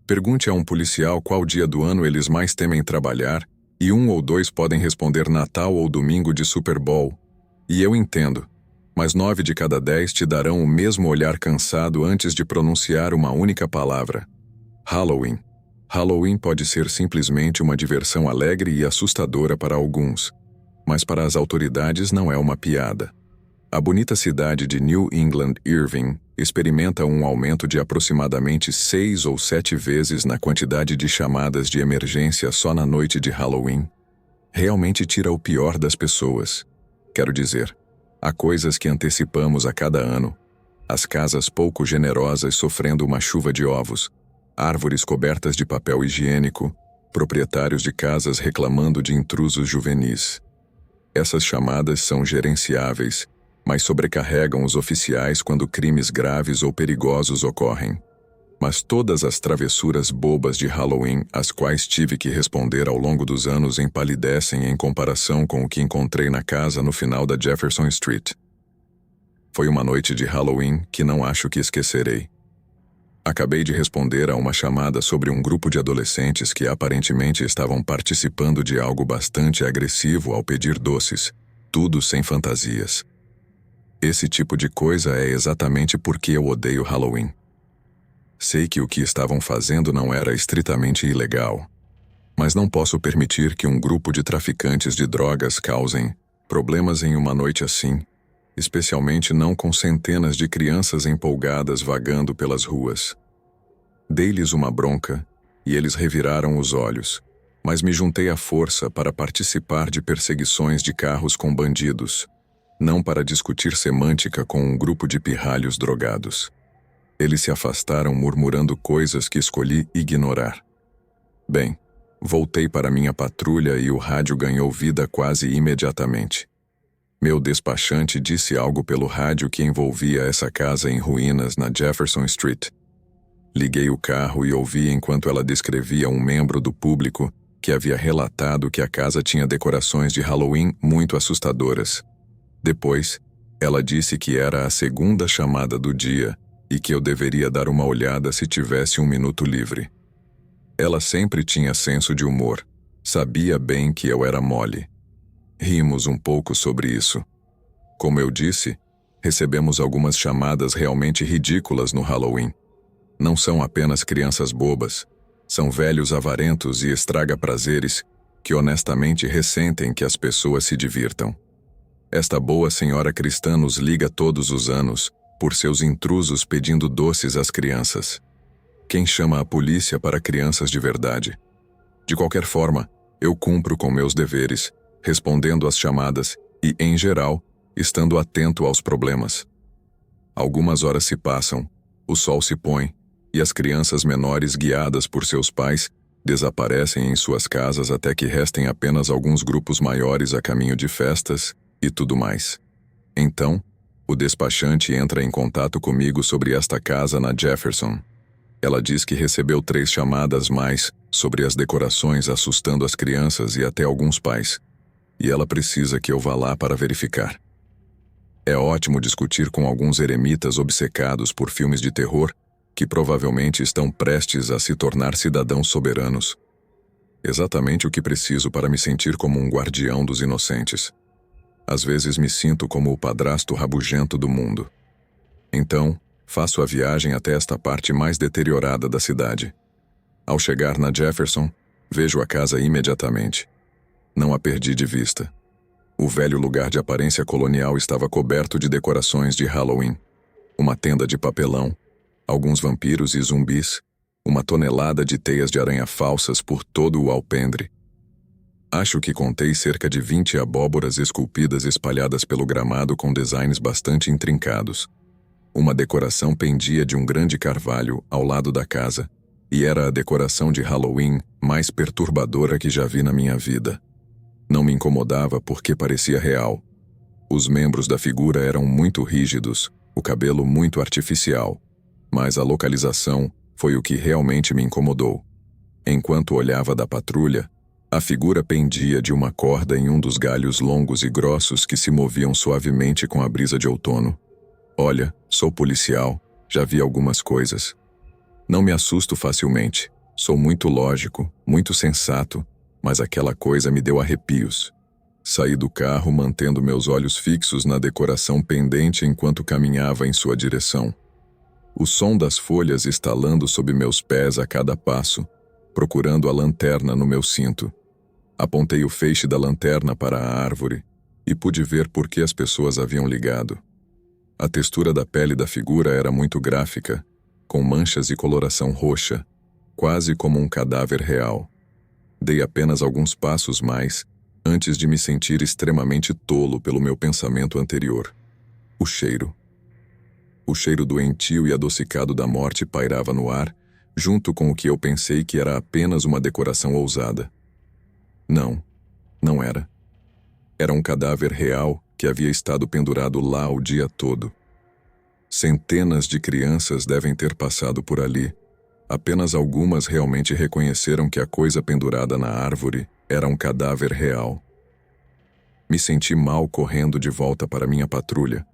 Pergunte a um policial qual dia do ano eles mais temem trabalhar, e um ou dois podem responder Natal ou domingo de Super Bowl. E eu entendo, mas 9 de cada 10 te darão o mesmo olhar cansado antes de pronunciar uma única palavra. Halloween. Halloween pode ser simplesmente uma diversão alegre e assustadora para alguns, mas para as autoridades não é uma piada. A bonita cidade de New England, Irving, experimenta um aumento de aproximadamente 6 ou 7 vezes na quantidade de chamadas de emergência só na noite de Halloween. Realmente tira o pior das pessoas. Quero dizer, há coisas que antecipamos a cada ano. As casas pouco generosas sofrendo uma chuva de ovos, árvores cobertas de papel higiênico, proprietários de casas reclamando de intrusos juvenis. Essas chamadas são gerenciáveis, mas sobrecarregam os oficiais quando crimes graves ou perigosos ocorrem. Mas todas as travessuras bobas de Halloween, às quais tive que responder ao longo dos anos, empalidecem em comparação com o que encontrei na casa no final da Jefferson Street. Foi uma noite de Halloween que não acho que esquecerei. Acabei de responder a uma chamada sobre um grupo de adolescentes que aparentemente estavam participando de algo bastante agressivo ao pedir doces, tudo sem fantasias. Esse tipo de coisa é exatamente porque eu odeio Halloween. Sei que o que estavam fazendo não era estritamente ilegal, mas não posso permitir que um grupo de traficantes de drogas causem problemas em uma noite assim, especialmente não com centenas de crianças empolgadas vagando pelas ruas. Dei-lhes uma bronca e eles reviraram os olhos, mas me juntei à força para participar de perseguições de carros com bandidos, não para discutir semântica com um grupo de pirralhos drogados. Eles se afastaram murmurando coisas que escolhi ignorar. Bem, voltei para minha patrulha e o rádio ganhou vida quase imediatamente. Meu despachante disse algo pelo rádio que envolvia essa casa em ruínas na Jefferson Street. Liguei o carro e ouvi enquanto ela descrevia um membro do público que havia relatado que a casa tinha decorações de Halloween muito assustadoras. Depois, ela disse que era a segunda chamada do dia e que eu deveria dar uma olhada se tivesse um minuto livre. Ela sempre tinha senso de humor. Sabia bem que eu era mole. Rimos um pouco sobre isso. Como eu disse, recebemos algumas chamadas realmente ridículas no Halloween. Não são apenas crianças bobas, são velhos avarentos e estraga-prazeres que honestamente ressentem que as pessoas se divirtam. Esta boa senhora cristã nos liga todos os anos por seus intrusos pedindo doces às crianças. Quem chama a polícia para crianças de verdade? De qualquer forma, eu cumpro com meus deveres, respondendo às chamadas e, em geral, estando atento aos problemas. Algumas horas se passam, o sol se põe, e as crianças menores guiadas por seus pais desaparecem em suas casas até que restem apenas alguns grupos maiores a caminho de festas e tudo mais. Então, o despachante entra em contato comigo sobre esta casa na Jefferson. Ela diz que recebeu 3 chamadas mais sobre as decorações assustando as crianças e até alguns pais, e ela precisa que eu vá lá para verificar. É ótimo discutir com alguns eremitas obcecados por filmes de terror que provavelmente estão prestes a se tornar cidadãos soberanos. Exatamente o que preciso para me sentir como um guardião dos inocentes. Às vezes me sinto como o padrasto rabugento do mundo. Então, faço a viagem até esta parte mais deteriorada da cidade. Ao chegar na Jefferson, vejo a casa imediatamente. Não a perdi de vista. O velho lugar de aparência colonial estava coberto de decorações de Halloween. Uma tenda de papelão, alguns vampiros e zumbis, uma tonelada de teias de aranha falsas por todo o alpendre. Acho que contei cerca de 20 abóboras esculpidas espalhadas pelo gramado com designs bastante intrincados. Uma decoração pendia de um grande carvalho ao lado da casa, e era a decoração de Halloween mais perturbadora que já vi na minha vida. Não me incomodava porque parecia real. Os membros da figura eram muito rígidos, o cabelo muito artificial, mas a localização foi o que realmente me incomodou. Enquanto olhava da patrulha, a figura pendia de uma corda em um dos galhos longos e grossos que se moviam suavemente com a brisa de outono. Olha, sou policial, já vi algumas coisas. Não me assusto facilmente, sou muito lógico, muito sensato, mas aquela coisa me deu arrepios. Saí do carro mantendo meus olhos fixos na decoração pendente enquanto caminhava em sua direção. O som das folhas estalando sob meus pés a cada passo, procurando a lanterna no meu cinto. Apontei o feixe da lanterna para a árvore e pude ver por que as pessoas haviam ligado. A textura da pele da figura era muito gráfica, com manchas e coloração roxa, quase como um cadáver real. Dei apenas alguns passos mais, antes de me sentir extremamente tolo pelo meu pensamento anterior. O cheiro. O cheiro doentio e adocicado da morte pairava no ar, junto com o que eu pensei que era apenas uma decoração ousada. Não, não era. Era um cadáver real que havia estado pendurado lá o dia todo. Centenas de crianças devem ter passado por ali. Apenas algumas realmente reconheceram que a coisa pendurada na árvore era um cadáver real. Me senti mal correndo de volta para minha patrulha.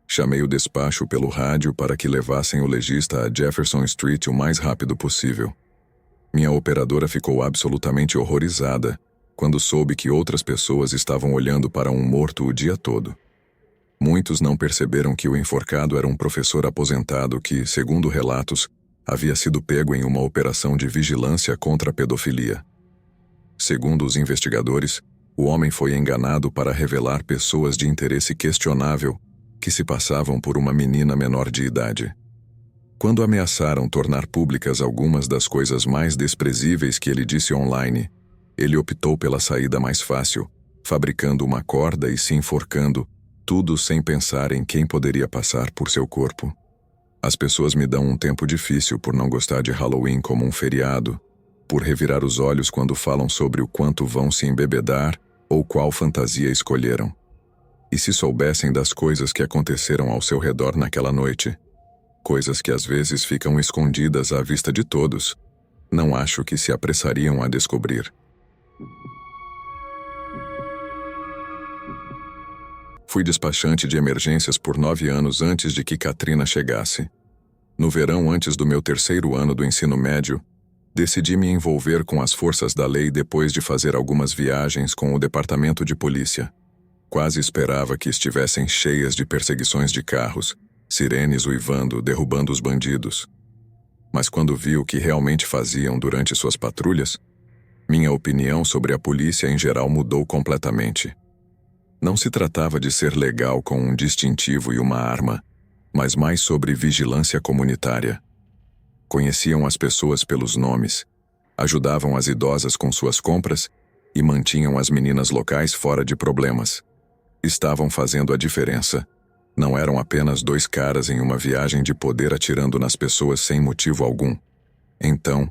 Chamei o despacho pelo rádio para que levassem o legista a Jefferson Street o mais rápido possível. Minha operadora ficou absolutamente horrorizada quando soube que outras pessoas estavam olhando para um morto o dia todo. Muitos não perceberam que o enforcado era um professor aposentado que, segundo relatos, havia sido pego em uma operação de vigilância contra a pedofilia. Segundo os investigadores, o homem foi enganado para revelar pessoas de interesse questionável que se passavam por uma menina menor de idade. Quando ameaçaram tornar públicas algumas das coisas mais desprezíveis que ele disse online, ele optou pela saída mais fácil, fabricando uma corda e se enforcando, tudo sem pensar em quem poderia passar por seu corpo. As pessoas me dão um tempo difícil por não gostar de Halloween como um feriado, por revirar os olhos quando falam sobre o quanto vão se embebedar ou qual fantasia escolheram. E se soubessem das coisas que aconteceram ao seu redor naquela noite, coisas que às vezes ficam escondidas à vista de todos, não acho que se apressariam a descobrir. Fui despachante de emergências por 9 anos antes de que Katrina chegasse. No verão antes do meu 3º ano do ensino médio, decidi me envolver com as forças da lei depois de fazer algumas viagens com o departamento de polícia. Quase esperava que estivessem cheias de perseguições de carros, sirenes uivando, derrubando os bandidos. Mas quando vi o que realmente faziam durante suas patrulhas, minha opinião sobre a polícia em geral mudou completamente. Não se tratava de ser legal com um distintivo e uma arma, mas mais sobre vigilância comunitária. Conheciam as pessoas pelos nomes, ajudavam as idosas com suas compras e mantinham as meninas locais fora de problemas. Estavam fazendo a diferença. Não eram apenas 2 caras em uma viagem de poder atirando nas pessoas sem motivo algum. Então,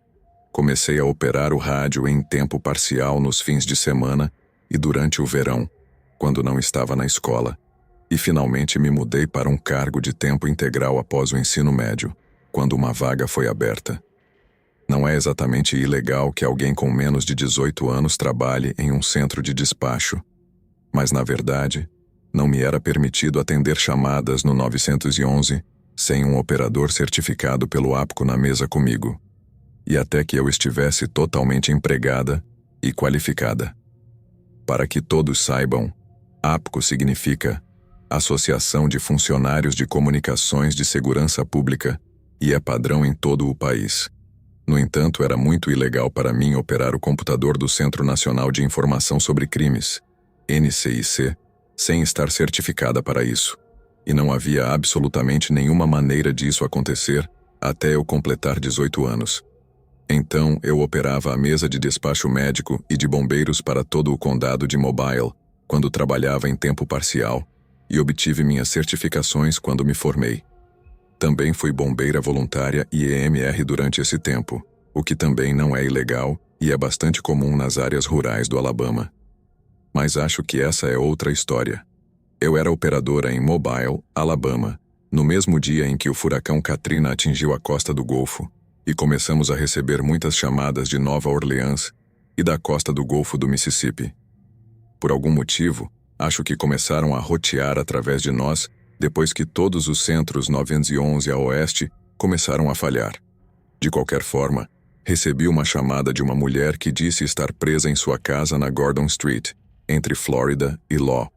comecei a operar o rádio em tempo parcial nos fins de semana e durante o verão, quando não estava na escola, e finalmente me mudei para um cargo de tempo integral após o ensino médio, quando uma vaga foi aberta. Não é exatamente ilegal que alguém com menos de 18 anos trabalhe em um centro de despacho, mas na verdade, não me era permitido atender chamadas no 911 sem um operador certificado pelo APCO na mesa comigo, e até que eu estivesse totalmente empregada e qualificada. Para que todos saibam, APCO significa Associação de Funcionários de Comunicações de Segurança Pública e é padrão em todo o país. No entanto, era muito ilegal para mim operar o computador do Centro Nacional de Informação sobre Crimes, NCIC, sem estar certificada para isso. E não havia absolutamente nenhuma maneira disso acontecer até eu completar 18 anos. Então, eu operava a mesa de despacho médico e de bombeiros para todo o condado de Mobile, quando trabalhava em tempo parcial, e obtive minhas certificações quando me formei. Também fui bombeira voluntária e EMR durante esse tempo, o que também não é ilegal e é bastante comum nas áreas rurais do Alabama. Mas acho que essa é outra história. Eu era operadora em Mobile, Alabama, no mesmo dia em que o furacão Katrina atingiu a costa do Golfo, e começamos a receber muitas chamadas de Nova Orleans e da costa do Golfo do Mississippi. Por algum motivo, acho que começaram a rotear através de nós depois que todos os centros 911 a oeste começaram a falhar. De qualquer forma, recebi uma chamada de uma mulher que disse estar presa em sua casa na Gordon Street, entre Florida e Law.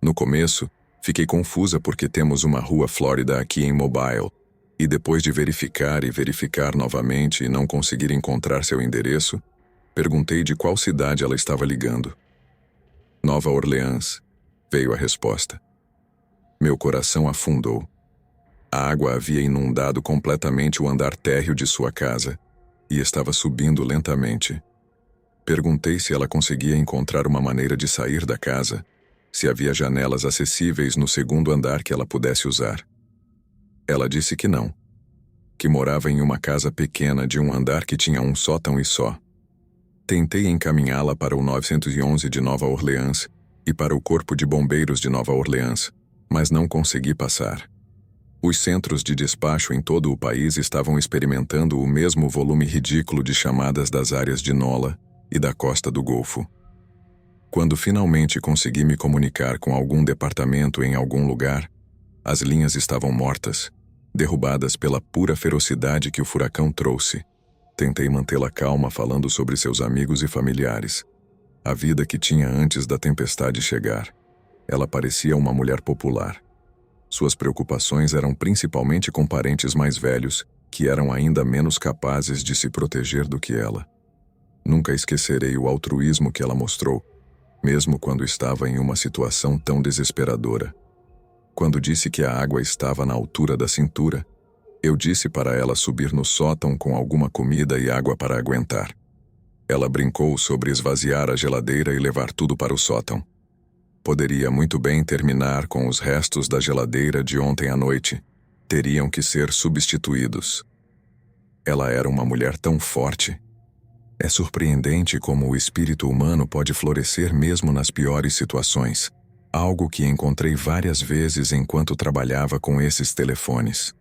No começo, fiquei confusa porque temos uma rua Florida aqui em Mobile, e depois de verificar e verificar novamente e não conseguir encontrar seu endereço, perguntei de qual cidade ela estava ligando. Nova Orleans, veio a resposta. Meu coração afundou. A água havia inundado completamente o andar térreo de sua casa e estava subindo lentamente. Perguntei se ela conseguia encontrar uma maneira de sair da casa, se havia janelas acessíveis no segundo andar que ela pudesse usar. Ela disse que não, que morava em uma casa pequena de um andar que tinha um sótão e só. Tentei encaminhá-la para o 911 de Nova Orleans e para o Corpo de Bombeiros de Nova Orleans, mas não consegui passar. Os centros de despacho em todo o país estavam experimentando o mesmo volume ridículo de chamadas das áreas de Nola e da costa do Golfo. Quando finalmente consegui me comunicar com algum departamento em algum lugar, as linhas estavam mortas, derrubadas pela pura ferocidade que o furacão trouxe. Tentei mantê-la calma falando sobre seus amigos e familiares, a vida que tinha antes da tempestade chegar. Ela parecia uma mulher popular. Suas preocupações eram principalmente com parentes mais velhos, que eram ainda menos capazes de se proteger do que ela. Nunca esquecerei o altruísmo que ela mostrou, mesmo quando estava em uma situação tão desesperadora. Quando disse que a água estava na altura da cintura, eu disse para ela subir no sótão com alguma comida e água para aguentar. Ela brincou sobre esvaziar a geladeira e levar tudo para o sótão. Poderia muito bem terminar com os restos da geladeira de ontem à noite. Teriam que ser substituídos. Ela era uma mulher tão forte. É surpreendente como o espírito humano pode florescer mesmo nas piores situações, algo que encontrei várias vezes enquanto trabalhava com esses telefones.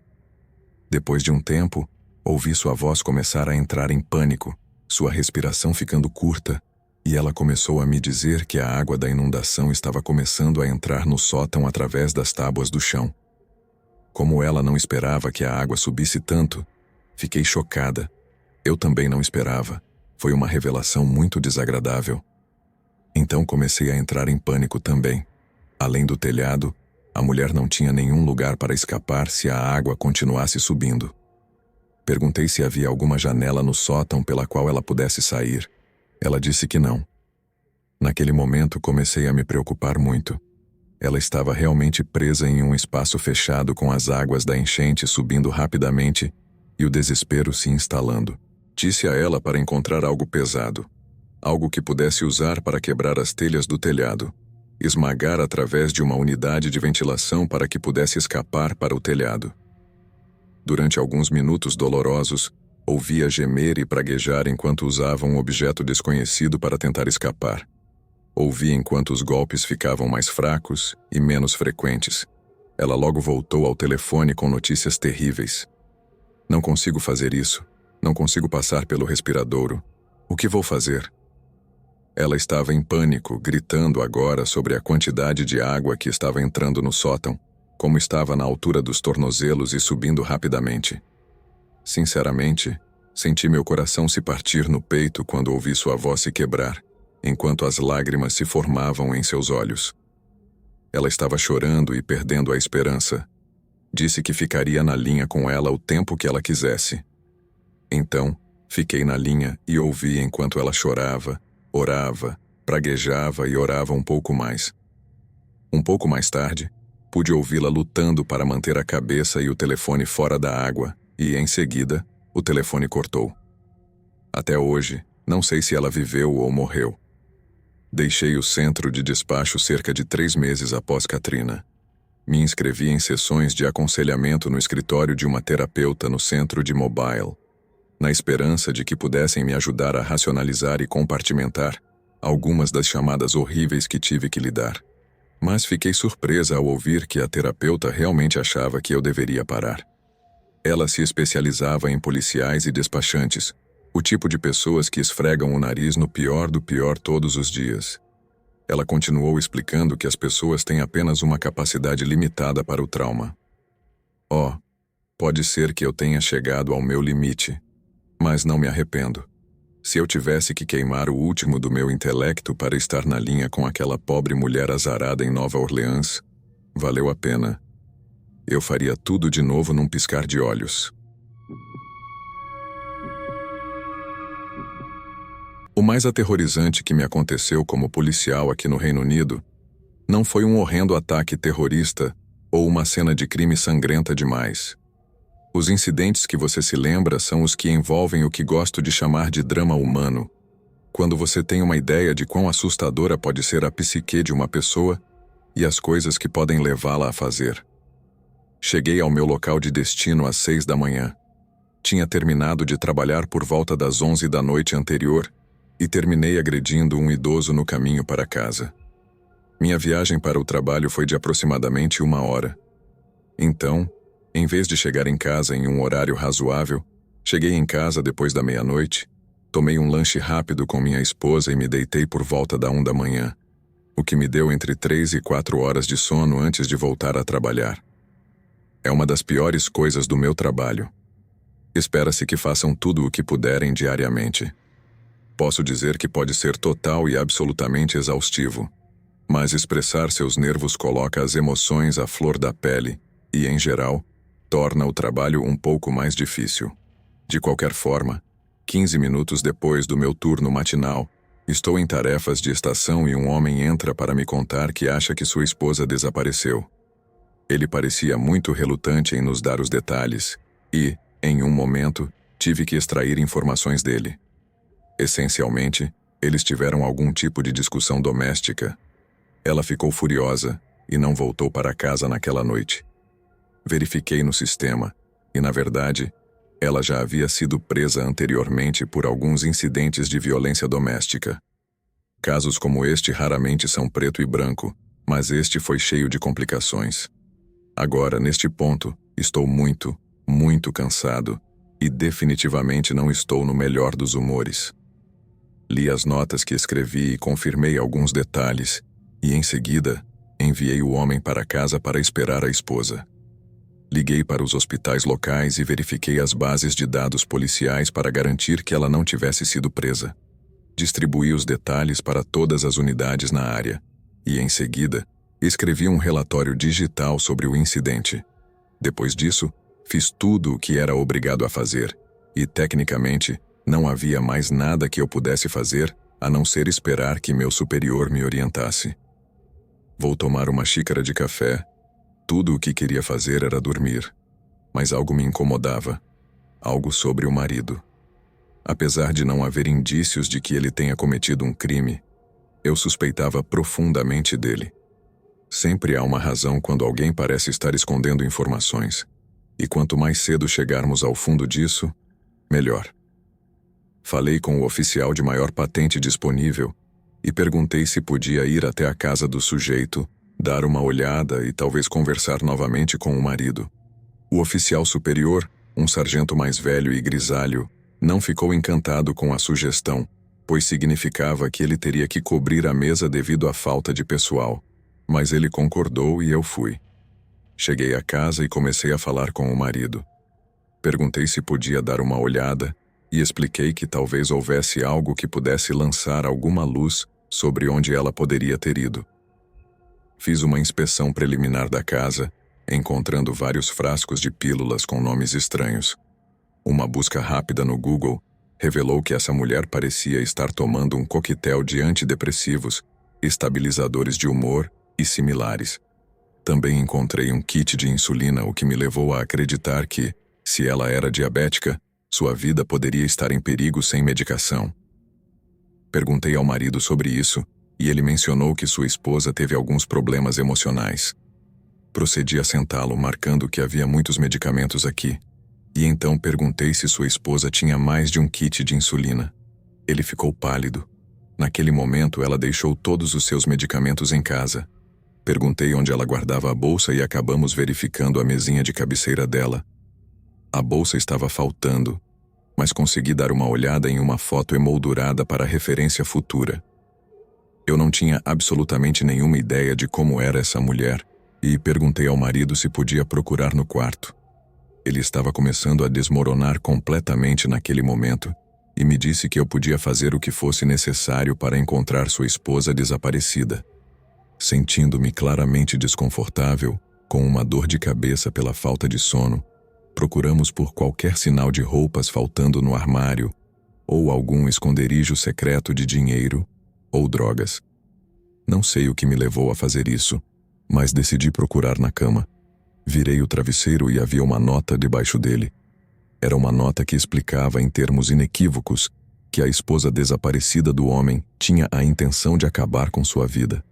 Depois de um tempo, ouvi sua voz começar a entrar em pânico, sua respiração ficando curta, e ela começou a me dizer que a água da inundação estava começando a entrar no sótão através das tábuas do chão. Como ela não esperava que a água subisse tanto, fiquei chocada. Eu também não esperava. Foi uma revelação muito desagradável. Então comecei a entrar em pânico também. Além do telhado, a mulher não tinha nenhum lugar para escapar se a água continuasse subindo. Perguntei se havia alguma janela no sótão pela qual ela pudesse sair. Ela disse que não. Naquele momento comecei a me preocupar muito. Ela estava realmente presa em um espaço fechado com as águas da enchente subindo rapidamente e o desespero se instalando. Disse a ela para encontrar algo pesado, algo que pudesse usar para quebrar as telhas do telhado, esmagar através de uma unidade de ventilação para que pudesse escapar para o telhado. Durante alguns minutos dolorosos, ouvia gemer e praguejar enquanto usava um objeto desconhecido para tentar escapar. Ouvi enquanto os golpes ficavam mais fracos e menos frequentes. Ela logo voltou ao telefone com notícias terríveis. Não consigo fazer isso. Não consigo passar pelo respiradouro. O que vou fazer? Ela estava em pânico, gritando agora sobre a quantidade de água que estava entrando no sótão, como estava na altura dos tornozelos e subindo rapidamente. Sinceramente, senti meu coração se partir no peito quando ouvi sua voz se quebrar, enquanto as lágrimas se formavam em seus olhos. Ela estava chorando e perdendo a esperança. Disse que ficaria na linha com ela o tempo que ela quisesse. Então, fiquei na linha e ouvi enquanto ela chorava, orava, praguejava e orava um pouco mais. Um pouco mais tarde, pude ouvi-la lutando para manter a cabeça e o telefone fora da água e, em seguida, o telefone cortou. Até hoje, não sei se ela viveu ou morreu. Deixei o centro de despacho cerca de 3 meses após Katrina. Me inscrevi em sessões de aconselhamento no escritório de uma terapeuta no centro de Mobile, na esperança de que pudessem me ajudar a racionalizar e compartimentar algumas das chamadas horríveis que tive que lidar. Mas fiquei surpresa ao ouvir que a terapeuta realmente achava que eu deveria parar. Ela se especializava em policiais e despachantes, o tipo de pessoas que esfregam o nariz no pior do pior todos os dias. Ela continuou explicando que as pessoas têm apenas uma capacidade limitada para o trauma. Oh, pode ser que eu tenha chegado ao meu limite, mas não me arrependo. Se eu tivesse que queimar o último do meu intelecto para estar na linha com aquela pobre mulher azarada em Nova Orleans, valeu a pena. Eu faria tudo de novo num piscar de olhos. O mais aterrorizante que me aconteceu como policial aqui no Reino Unido não foi um horrendo ataque terrorista ou uma cena de crime sangrenta demais. Os incidentes que você se lembra são os que envolvem o que gosto de chamar de drama humano, quando você tem uma ideia de quão assustadora pode ser a psique de uma pessoa e as coisas que podem levá-la a fazer. Cheguei ao meu local de destino às 6 da manhã. Tinha terminado de trabalhar por volta das 11 da noite anterior e terminei agredindo um idoso no caminho para casa. Minha viagem para o trabalho foi de aproximadamente 1 hora. Então, em vez de chegar em casa em um horário razoável, cheguei em casa depois da meia-noite, tomei um lanche rápido com minha esposa e me deitei por volta da 1 da manhã, o que me deu entre 3 e 4 horas de sono antes de voltar a trabalhar. É uma das piores coisas do meu trabalho. Espera-se que façam tudo o que puderem diariamente. Posso dizer que pode ser total e absolutamente exaustivo, mas expressar seus nervos coloca as emoções à flor da pele e, em geral, torna o trabalho um pouco mais difícil. De qualquer forma, 15 minutos depois do meu turno matinal, estou em tarefas de estação e um homem entra para me contar que acha que sua esposa desapareceu. Ele parecia muito relutante em nos dar os detalhes e, em um momento, tive que extrair informações dele. Essencialmente, eles tiveram algum tipo de discussão doméstica. Ela ficou furiosa e não voltou para casa naquela noite. Verifiquei no sistema e, na verdade, ela já havia sido presa anteriormente por alguns incidentes de violência doméstica. Casos como este raramente são preto e branco, mas este foi cheio de complicações. Agora, neste ponto, estou muito, muito cansado e definitivamente não estou no melhor dos humores. Li as notas que escrevi e confirmei alguns detalhes, e em seguida, enviei o homem para casa para esperar a esposa. Liguei para os hospitais locais e verifiquei as bases de dados policiais para garantir que ela não tivesse sido presa. Distribuí os detalhes para todas as unidades na área, e em seguida, escrevi um relatório digital sobre o incidente. Depois disso, fiz tudo o que era obrigado a fazer, e, tecnicamente, não havia mais nada que eu pudesse fazer a não ser esperar que meu superior me orientasse. Vou tomar uma xícara de café. Tudo o que queria fazer era dormir, mas algo me incomodava. Algo sobre o marido. Apesar de não haver indícios de que ele tenha cometido um crime, eu suspeitava profundamente dele. Sempre há uma razão quando alguém parece estar escondendo informações, e quanto mais cedo chegarmos ao fundo disso, melhor. Falei com o oficial de maior patente disponível e perguntei se podia ir até a casa do sujeito, dar uma olhada e talvez conversar novamente com o marido. O oficial superior, um sargento mais velho e grisalho, não ficou encantado com a sugestão, pois significava que ele teria que cobrir a mesa devido à falta de pessoal. Mas ele concordou e eu fui. Cheguei à casa e comecei a falar com o marido. Perguntei se podia dar uma olhada e expliquei que talvez houvesse algo que pudesse lançar alguma luz sobre onde ela poderia ter ido. Fiz uma inspeção preliminar da casa, encontrando vários frascos de pílulas com nomes estranhos. Uma busca rápida no Google revelou que essa mulher parecia estar tomando um coquetel de antidepressivos, estabilizadores de humor e similares. Também encontrei um kit de insulina, o que me levou a acreditar que, se ela era diabética, sua vida poderia estar em perigo sem medicação. Perguntei ao marido sobre isso, e ele mencionou que sua esposa teve alguns problemas emocionais. Procedi a sentá-lo, marcando que havia muitos medicamentos aqui, e então perguntei se sua esposa tinha mais de um kit de insulina. Ele ficou pálido. Naquele momento, ela deixou todos os seus medicamentos em casa. Perguntei onde ela guardava a bolsa e acabamos verificando a mesinha de cabeceira dela. A bolsa estava faltando, mas consegui dar uma olhada em uma foto emoldurada para referência futura. Eu não tinha absolutamente nenhuma ideia de como era essa mulher e perguntei ao marido se podia procurar no quarto. Ele estava começando a desmoronar completamente naquele momento e me disse que eu podia fazer o que fosse necessário para encontrar sua esposa desaparecida. Sentindo-me claramente desconfortável, com uma dor de cabeça pela falta de sono, procuramos por qualquer sinal de roupas faltando no armário ou algum esconderijo secreto de dinheiro ou drogas. Não sei o que me levou a fazer isso, mas decidi procurar na cama. Virei o travesseiro e havia uma nota debaixo dele. Era uma nota que explicava em termos inequívocos que a esposa desaparecida do homem tinha a intenção de acabar com sua vida.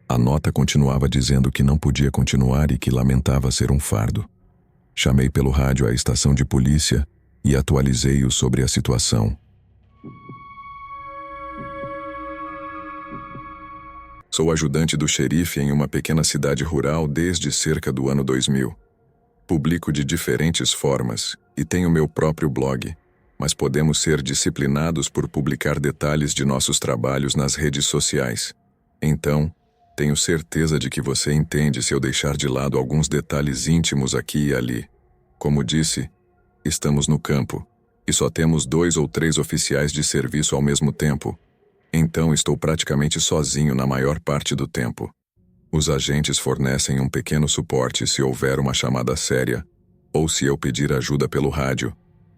A nota continuava dizendo que não podia continuar e que lamentava ser um fardo. Chamei pelo rádio a estação de polícia e atualizei-o sobre a situação. Sou ajudante do xerife em uma pequena cidade rural desde cerca do ano 2000. Publico de diferentes formas e tenho meu próprio blog, mas podemos ser disciplinados por publicar detalhes de nossos trabalhos nas redes sociais. Então, tenho certeza de que você entende se eu deixar de lado alguns detalhes íntimos aqui e ali. Como disse, estamos no campo e só temos 2 ou 3 oficiais de serviço ao mesmo tempo. Então estou praticamente sozinho na maior parte do tempo. Os agentes fornecem um pequeno suporte se houver uma chamada séria ou se eu pedir ajuda pelo rádio,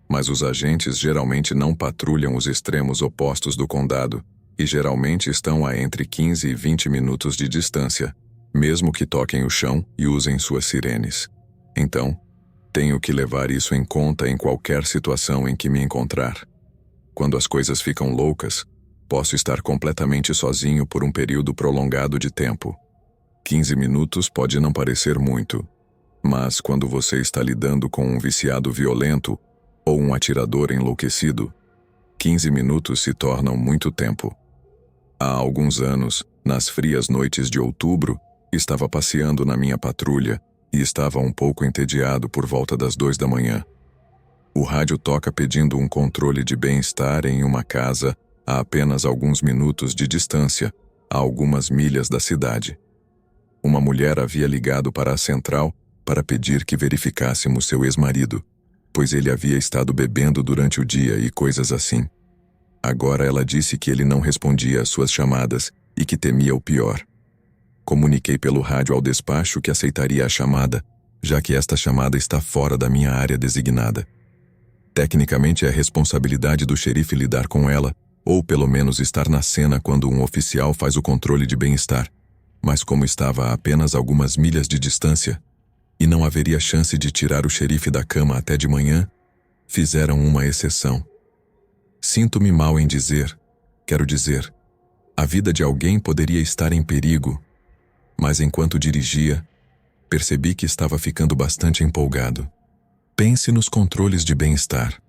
mas os agentes geralmente não patrulham os extremos opostos do condado e geralmente estão a entre 15 e 20 minutos de distância, mesmo que toquem o chão e usem suas sirenes. Então, tenho que levar isso em conta em qualquer situação em que me encontrar. Quando as coisas ficam loucas, posso estar completamente sozinho por um período prolongado de tempo. 15 minutos pode não parecer muito, mas quando você está lidando com um viciado violento ou um atirador enlouquecido, 15 minutos se tornam muito tempo. Há alguns anos, nas frias noites de outubro, estava passeando na minha patrulha e estava um pouco entediado por volta das 2 da manhã. O rádio toca pedindo um controle de bem-estar em uma casa a apenas alguns minutos de distância, a algumas milhas da cidade. Uma mulher havia ligado para a central para pedir que verificássemos seu ex-marido, pois ele havia estado bebendo durante o dia e coisas assim. Agora ela disse que ele não respondia às suas chamadas e que temia o pior. Comuniquei pelo rádio ao despacho que aceitaria a chamada, já que esta chamada está fora da minha área designada. Tecnicamente é responsabilidade do xerife lidar com ela, ou pelo menos estar na cena quando um oficial faz o controle de bem-estar, mas como estava a apenas algumas milhas de distância, e não haveria chance de tirar o xerife da cama até de manhã, fizeram uma exceção. Sinto-me mal em quero dizer, a vida de alguém poderia estar em perigo, mas enquanto dirigia, percebi que estava ficando bastante empolgado. Pense nos controles de bem-estar.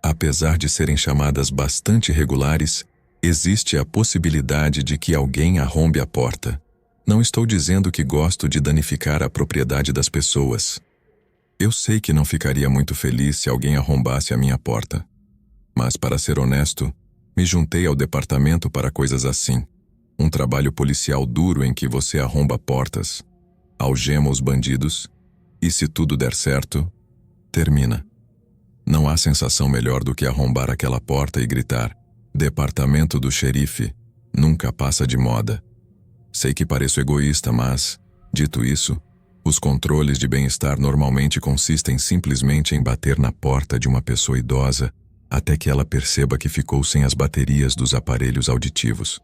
Apesar de serem chamadas bastante regulares, existe a possibilidade de que alguém arrombe a porta. Não estou dizendo que gosto de danificar a propriedade das pessoas. Eu sei que não ficaria muito feliz se alguém arrombasse a minha porta. Mas, para ser honesto, me juntei ao departamento para coisas assim. Um trabalho policial duro em que você arromba portas, algema os bandidos e, se tudo der certo, termina. Não há sensação melhor do que arrombar aquela porta e gritar: "Departamento do xerife, nunca passa de moda." Sei que pareço egoísta, mas, dito isso, os controles de bem-estar normalmente consistem simplesmente em bater na porta de uma pessoa idosa até que ela perceba que ficou sem as baterias dos aparelhos auditivos.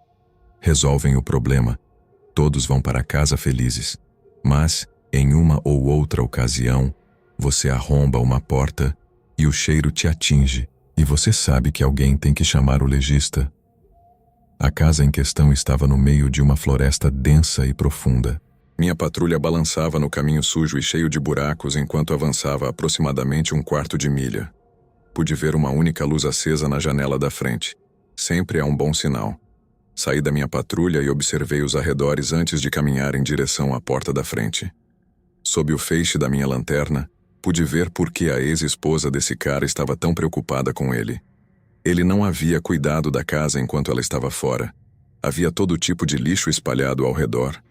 Resolvem o problema, todos vão para casa felizes, mas, em uma ou outra ocasião, você arromba uma porta e o cheiro te atinge, e você sabe que alguém tem que chamar o legista. A casa em questão estava no meio de uma floresta densa e profunda. Minha patrulha balançava no caminho sujo e cheio de buracos enquanto avançava aproximadamente um quarto de milha. Pude ver uma única luz acesa na janela da frente. Sempre é um bom sinal. Saí da minha patrulha e observei os arredores antes de caminhar em direção à porta da frente. Sob o feixe da minha lanterna, pude ver por que a ex-esposa desse cara estava tão preocupada com ele. Ele não havia cuidado da casa enquanto ela estava fora. Havia todo tipo de lixo espalhado ao redor.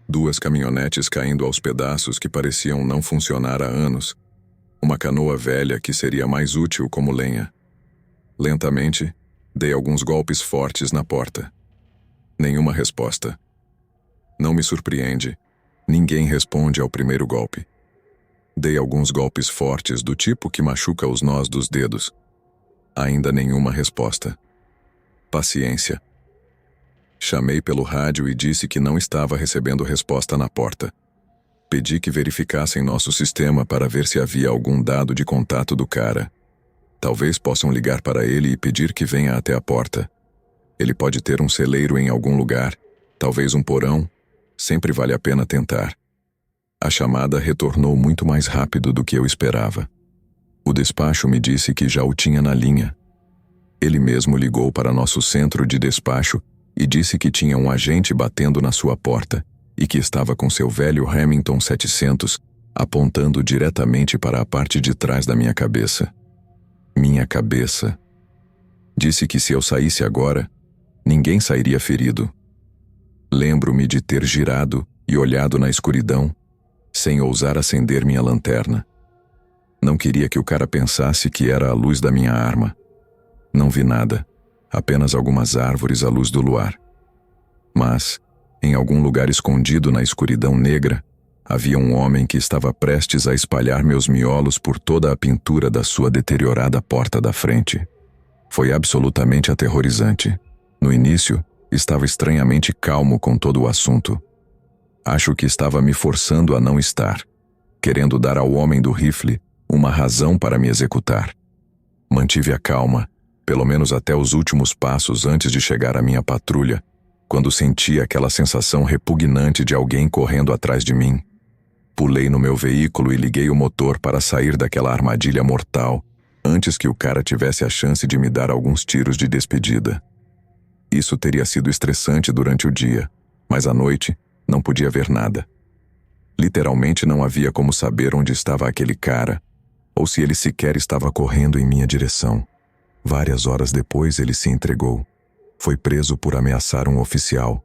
2 caminhonetes caindo aos pedaços que pareciam não funcionar há anos. Uma canoa velha que seria mais útil como lenha. Lentamente, dei alguns golpes fortes na porta. Nenhuma resposta. Não me surpreende. Ninguém responde ao primeiro golpe. Dei alguns golpes fortes do tipo que machuca os nós dos dedos. Ainda nenhuma resposta. Paciência. Chamei pelo rádio e disse que não estava recebendo resposta na porta. Pedi que verificassem nosso sistema para ver se havia algum dado de contato do cara. Talvez possam ligar para ele e pedir que venha até a porta. Ele pode ter um celeiro em algum lugar, talvez um porão. Sempre vale a pena tentar. A chamada retornou muito mais rápido do que eu esperava. O despacho me disse que já o tinha na linha. Ele mesmo ligou para nosso centro de despacho e disse que tinha um agente batendo na sua porta e que estava com seu velho Remington 700 apontando diretamente para a parte de trás da minha cabeça. Minha cabeça. Disse que se eu saísse agora, ninguém sairia ferido. Lembro-me de ter girado e olhado na escuridão, sem ousar acender minha lanterna. Não queria que o cara pensasse que era a luz da minha arma. Não vi nada, apenas algumas árvores à luz do luar. Mas, em algum lugar escondido na escuridão negra, havia um homem que estava prestes a espalhar meus miolos por toda a pintura da sua deteriorada porta da frente. Foi absolutamente aterrorizante. No início, estava estranhamente calmo com todo o assunto. Acho que estava me forçando a não estar, querendo dar ao homem do rifle uma razão para me executar. Mantive a calma, pelo menos até os últimos passos antes de chegar à minha patrulha, quando senti aquela sensação repugnante de alguém correndo atrás de mim. Pulei no meu veículo e liguei o motor para sair daquela armadilha mortal, antes que o cara tivesse a chance de me dar alguns tiros de despedida. Isso teria sido estressante durante o dia, mas à noite não podia ver nada. Literalmente não havia como saber onde estava aquele cara, ou se ele sequer estava correndo em minha direção. Várias horas depois ele se entregou. Foi preso por ameaçar um oficial.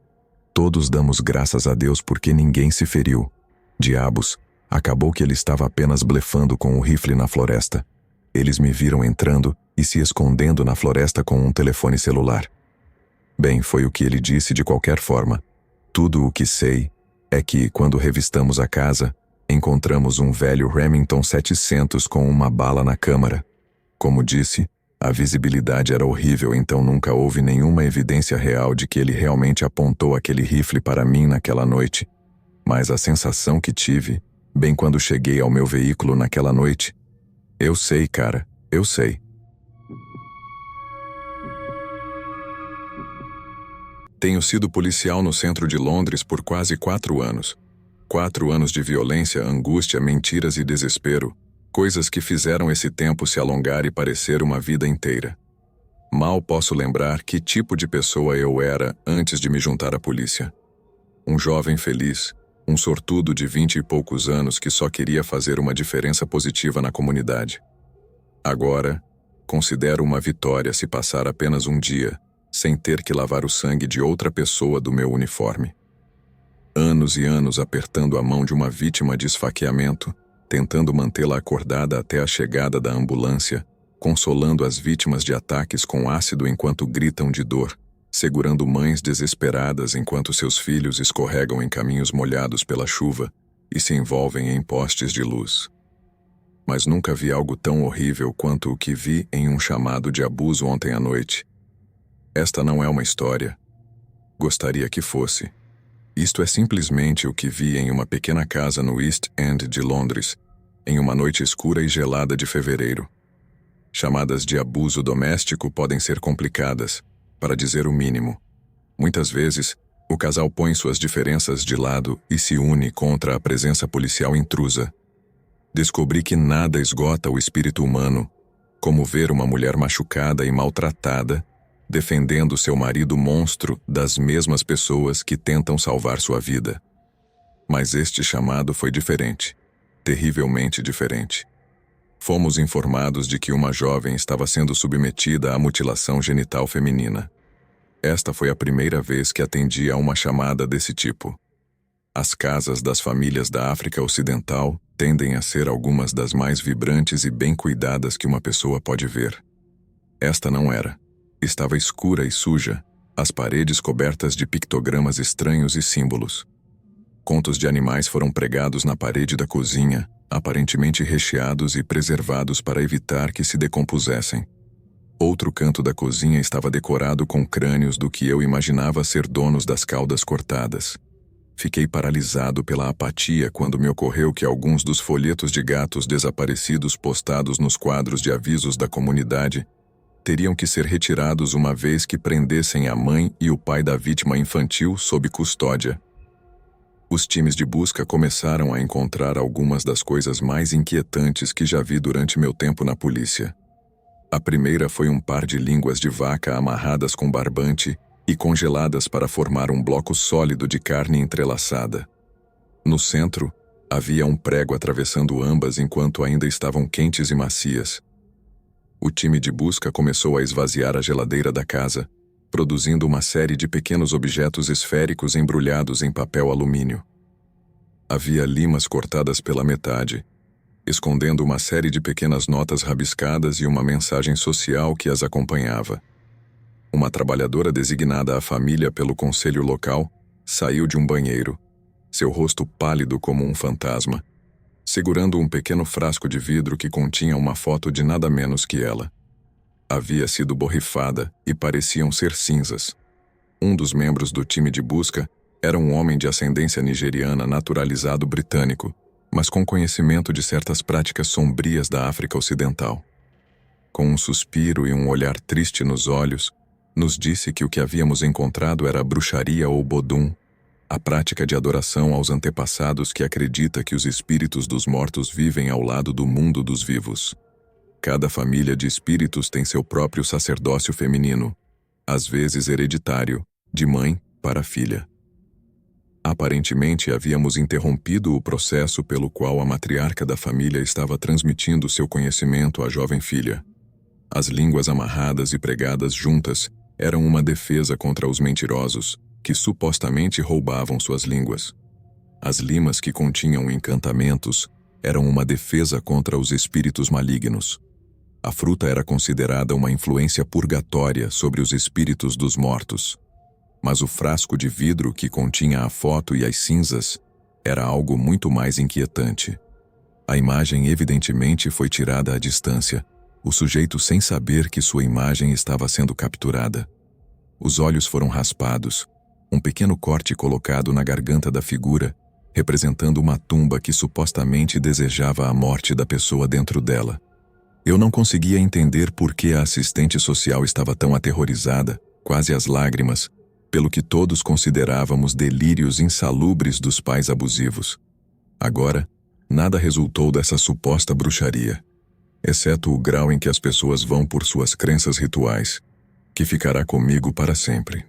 Todos damos graças a Deus porque ninguém se feriu. Diabos, acabou que ele estava apenas blefando com o rifle na floresta. Eles me viram entrando e se escondendo na floresta com um telefone celular. Bem, foi o que ele disse de qualquer forma. Tudo o que sei é que, quando revistamos a casa, encontramos um velho Remington 700 com uma bala na câmara. Como disse, a visibilidade era horrível, então nunca houve nenhuma evidência real de que ele realmente apontou aquele rifle para mim naquela noite. Mas a sensação que tive, bem quando cheguei ao meu veículo naquela noite, eu sei, cara, eu sei. Tenho sido policial no centro de Londres por quase 4 anos. 4 anos de violência, angústia, mentiras e desespero, coisas que fizeram esse tempo se alongar e parecer uma vida inteira. Mal posso lembrar que tipo de pessoa eu era antes de me juntar à polícia. Um jovem feliz, um sortudo de 20 e poucos anos que só queria fazer uma diferença positiva na comunidade. Agora, considero uma vitória se passar apenas um dia, sem ter que lavar o sangue de outra pessoa do meu uniforme. Anos e anos apertando a mão de uma vítima de esfaqueamento, tentando mantê-la acordada até a chegada da ambulância, consolando as vítimas de ataques com ácido enquanto gritam de dor, segurando mães desesperadas enquanto seus filhos escorregam em caminhos molhados pela chuva e se envolvem em postes de luz. Mas nunca vi algo tão horrível quanto o que vi em um chamado de abuso ontem à noite. Esta não é uma história. Gostaria que fosse. Isto é simplesmente o que vi em uma pequena casa no East End de Londres, em uma noite escura e gelada de fevereiro. Chamadas de abuso doméstico podem ser complicadas, para dizer o mínimo. Muitas vezes, o casal põe suas diferenças de lado e se une contra a presença policial intrusa. Descobri que nada esgota o espírito humano, como ver uma mulher machucada e maltratada defendendo seu marido monstro das mesmas pessoas que tentam salvar sua vida. Mas este chamado foi diferente, terrivelmente diferente. Fomos informados de que uma jovem estava sendo submetida à mutilação genital feminina. Esta foi a primeira vez que atendi a uma chamada desse tipo. As casas das famílias da África Ocidental tendem a ser algumas das mais vibrantes e bem cuidadas que uma pessoa pode ver. Esta não era. Estava escura e suja, as paredes cobertas de pictogramas estranhos e símbolos. Contos de animais foram pregados na parede da cozinha, aparentemente recheados e preservados para evitar que se decompusessem. Outro canto da cozinha estava decorado com crânios do que eu imaginava ser donos das caudas cortadas. Fiquei paralisado pela apatia quando me ocorreu que alguns dos folhetos de gatos desaparecidos postados nos quadros de avisos da comunidade teriam que ser retirados uma vez que prendessem a mãe e o pai da vítima infantil sob custódia. Os times de busca começaram a encontrar algumas das coisas mais inquietantes que já vi durante meu tempo na polícia. A primeira foi um par de línguas de vaca amarradas com barbante e congeladas para formar um bloco sólido de carne entrelaçada. No centro, havia um prego atravessando ambas enquanto ainda estavam quentes e macias. O time de busca começou a esvaziar a geladeira da casa, produzindo uma série de pequenos objetos esféricos embrulhados em papel alumínio. Havia limas cortadas pela metade, escondendo uma série de pequenas notas rabiscadas e uma mensagem social que as acompanhava. Uma trabalhadora designada à família pelo conselho local saiu de um banheiro, seu rosto pálido como um fantasma, segurando um pequeno frasco de vidro que continha uma foto de nada menos que ela. Havia sido borrifada e pareciam ser cinzas. Um dos membros do time de busca era um homem de ascendência nigeriana naturalizado britânico, mas com conhecimento de certas práticas sombrias da África Ocidental. Com um suspiro e um olhar triste nos olhos, nos disse que o que havíamos encontrado era bruxaria ou bodum, a prática de adoração aos antepassados que acredita que os espíritos dos mortos vivem ao lado do mundo dos vivos. Cada família de espíritos tem seu próprio sacerdócio feminino, às vezes hereditário, de mãe para filha. Aparentemente havíamos interrompido o processo pelo qual a matriarca da família estava transmitindo seu conhecimento à jovem filha. As línguas amarradas e pregadas juntas eram uma defesa contra os mentirosos, que supostamente roubavam suas línguas. As limas que continham encantamentos eram uma defesa contra os espíritos malignos. A fruta era considerada uma influência purgatória sobre os espíritos dos mortos. Mas o frasco de vidro que continha a foto e as cinzas era algo muito mais inquietante. A imagem evidentemente foi tirada à distância, o sujeito sem saber que sua imagem estava sendo capturada. Os olhos foram raspados, um pequeno corte colocado na garganta da figura, representando uma tumba que supostamente desejava a morte da pessoa dentro dela. Eu não conseguia entender por que a assistente social estava tão aterrorizada, quase às lágrimas, pelo que todos considerávamos delírios insalubres dos pais abusivos. Agora, nada resultou dessa suposta bruxaria, exceto o grau em que as pessoas vão por suas crenças rituais, que ficará comigo para sempre.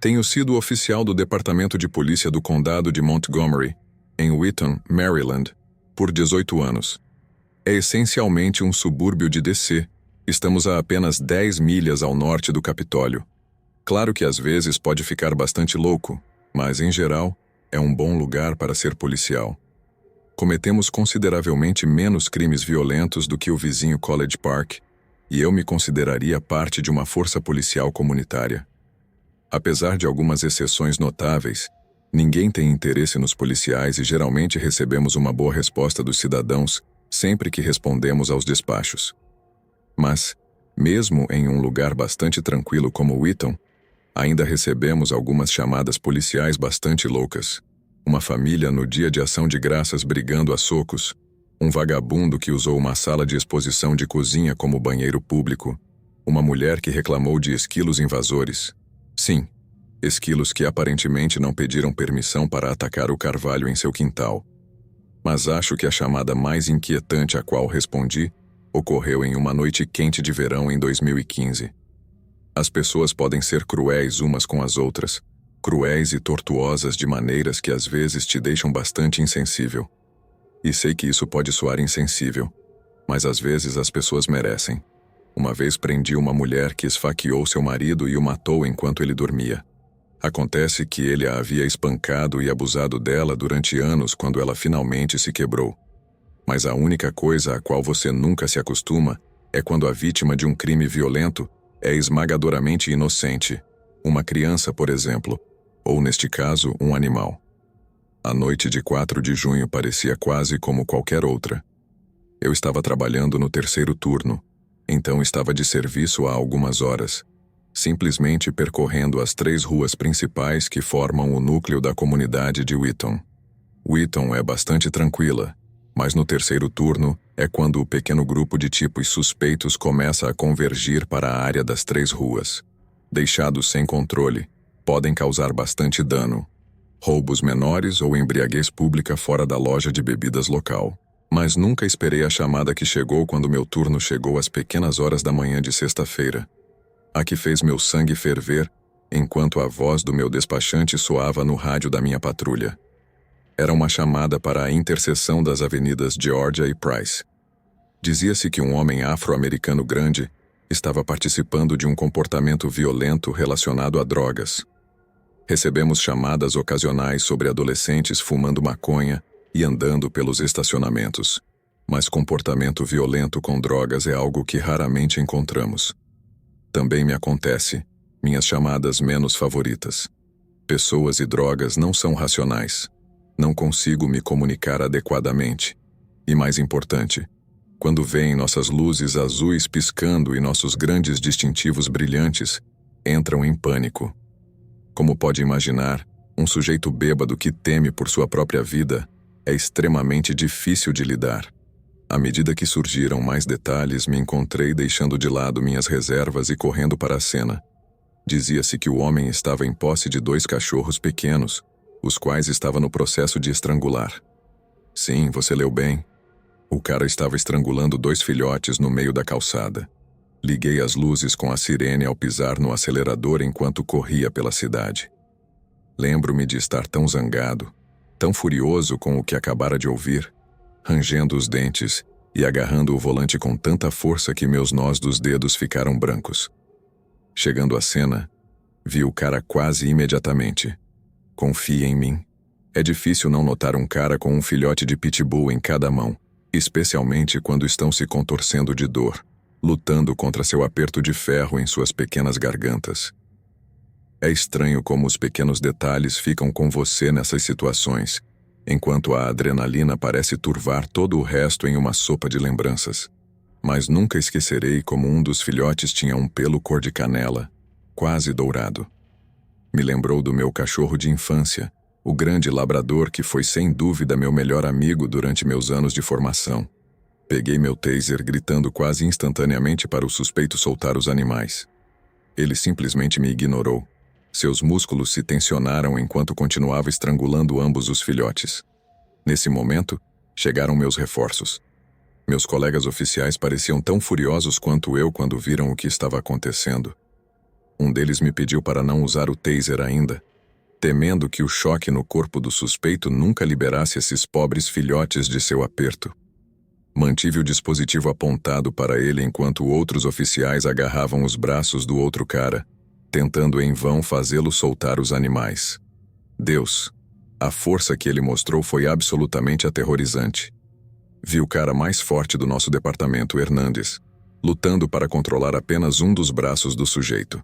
Tenho sido oficial do Departamento de Polícia do Condado de Montgomery, em Wheaton, Maryland, por 18 anos. É essencialmente um subúrbio de DC. Estamos a apenas 10 milhas ao norte do Capitólio. Claro que às vezes pode ficar bastante louco, mas em geral é um bom lugar para ser policial. Cometemos consideravelmente menos crimes violentos do que o vizinho College Park, e eu me consideraria parte de uma força policial comunitária. Apesar de algumas exceções notáveis, ninguém tem interesse nos policiais e geralmente recebemos uma boa resposta dos cidadãos sempre que respondemos aos despachos. Mas, mesmo em um lugar bastante tranquilo como Wheaton, ainda recebemos algumas chamadas policiais bastante loucas. Uma família no dia de ação de graças brigando a socos, um vagabundo que usou uma sala de exposição de cozinha como banheiro público, uma mulher que reclamou de esquilos invasores. Sim, esquilos que aparentemente não pediram permissão para atacar o carvalho em seu quintal. Mas acho que a chamada mais inquietante a qual respondi ocorreu em uma noite quente de verão em 2015. As pessoas podem ser cruéis umas com as outras, cruéis e tortuosas de maneiras que às vezes te deixam bastante insensível. E sei que isso pode soar insensível, Mas às vezes as pessoas merecem. Uma vez prendi uma mulher que esfaqueou seu marido e o matou enquanto ele dormia. Acontece que ele a havia espancado e abusado dela durante anos quando ela finalmente se quebrou. Mas a única coisa a qual você nunca se acostuma é quando a vítima de um crime violento é esmagadoramente inocente. Uma criança, por exemplo, ou neste caso, um animal. A noite de 4 de junho parecia quase como qualquer outra. Eu estava trabalhando no terceiro turno, então estava de serviço há algumas horas, simplesmente percorrendo as 3 ruas principais que formam o núcleo da comunidade de Wheaton. Wheaton é bastante tranquila, mas no terceiro turno é quando o pequeno grupo de tipos suspeitos começa a convergir para a área das 3 ruas. Deixados sem controle, podem causar bastante dano. Roubos menores ou embriaguez pública fora da loja de bebidas local. Mas nunca esperei a chamada que chegou quando meu turno chegou às pequenas horas da manhã de sexta-feira. A que fez meu sangue ferver, enquanto a voz do meu despachante soava no rádio da minha patrulha. Era uma chamada para a interseção das avenidas Georgia e Price. Dizia-se que um homem afro-americano grande estava participando de um comportamento violento relacionado a drogas. Recebemos chamadas ocasionais sobre adolescentes fumando maconha e andando pelos estacionamentos. Mas comportamento violento com drogas é algo que raramente encontramos. Também me acontece, minhas chamadas menos favoritas. Pessoas e drogas não são racionais. Não consigo me comunicar adequadamente. E mais importante, quando veem nossas luzes azuis piscando e nossos grandes distintivos brilhantes, entram em pânico. Como pode imaginar, um sujeito bêbado que teme por sua própria vida é extremamente difícil de lidar. À medida que surgiram mais detalhes, me encontrei deixando de lado minhas reservas e correndo para a cena. Dizia-se que o homem estava em posse de 2 cachorros pequenos, os quais estava no processo de estrangular. Sim, você leu bem. O cara estava estrangulando 2 filhotes no meio da calçada. Liguei as luzes com a sirene ao pisar no acelerador enquanto corria pela cidade. Lembro-me de estar tão zangado, tão furioso com o que acabara de ouvir, rangendo os dentes e agarrando o volante com tanta força que meus nós dos dedos ficaram brancos. Chegando à cena, vi o cara quase imediatamente. Confie em mim. É difícil não notar um cara com um filhote de pitbull em cada mão, especialmente quando estão se contorcendo de dor, lutando contra seu aperto de ferro em suas pequenas gargantas. É estranho como os pequenos detalhes ficam com você nessas situações, enquanto a adrenalina parece turvar todo o resto em uma sopa de lembranças. Mas nunca esquecerei como um dos filhotes tinha um pelo cor de canela, quase dourado. Me lembrou do meu cachorro de infância, o grande labrador que foi sem dúvida meu melhor amigo durante meus anos de formação. Peguei meu taser gritando quase instantaneamente para o suspeito soltar os animais. Ele simplesmente me ignorou. Seus músculos se tensionaram enquanto continuava estrangulando ambos os filhotes. Nesse momento, chegaram meus reforços. Meus colegas oficiais pareciam tão furiosos quanto eu quando viram o que estava acontecendo. Um deles me pediu para não usar o taser ainda, temendo que o choque no corpo do suspeito nunca liberasse esses pobres filhotes de seu aperto. Mantive o dispositivo apontado para ele enquanto outros oficiais agarravam os braços do outro cara, tentando em vão fazê-lo soltar os animais. Deus, a força que ele mostrou foi absolutamente aterrorizante. Vi o cara mais forte do nosso departamento, Hernandes, lutando para controlar apenas um dos braços do sujeito.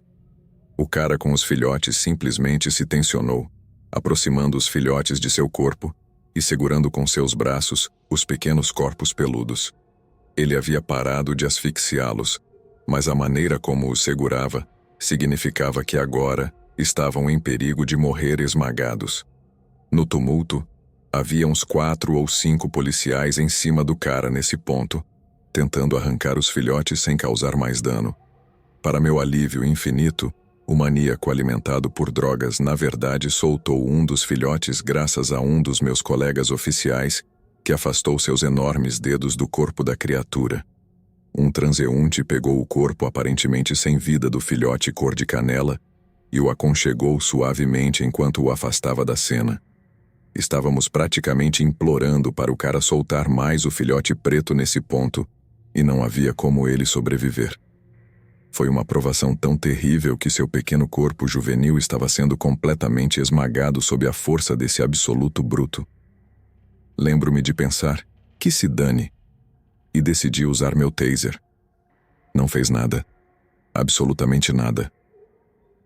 O cara com os filhotes simplesmente se tensionou, aproximando os filhotes de seu corpo e segurando com seus braços os pequenos corpos peludos. Ele havia parado de asfixiá-los, mas a maneira como os segurava significava que agora estavam em perigo de morrer esmagados. No tumulto, havia uns 4 ou 5 policiais em cima do cara nesse ponto, tentando arrancar os filhotes sem causar mais dano. Para meu alívio infinito, o maníaco alimentado por drogas na verdade soltou um dos filhotes graças a um dos meus colegas oficiais que afastou seus enormes dedos do corpo da criatura. Um transeunte pegou o corpo aparentemente sem vida do filhote cor de canela e o aconchegou suavemente enquanto o afastava da cena. Estávamos praticamente implorando para o cara soltar mais o filhote preto nesse ponto, e não havia como ele sobreviver. Foi uma provação tão terrível que seu pequeno corpo juvenil estava sendo completamente esmagado sob a força desse absoluto bruto. Lembro-me de pensar, que se dane, e decidi usar meu taser. Não fez nada. Absolutamente nada.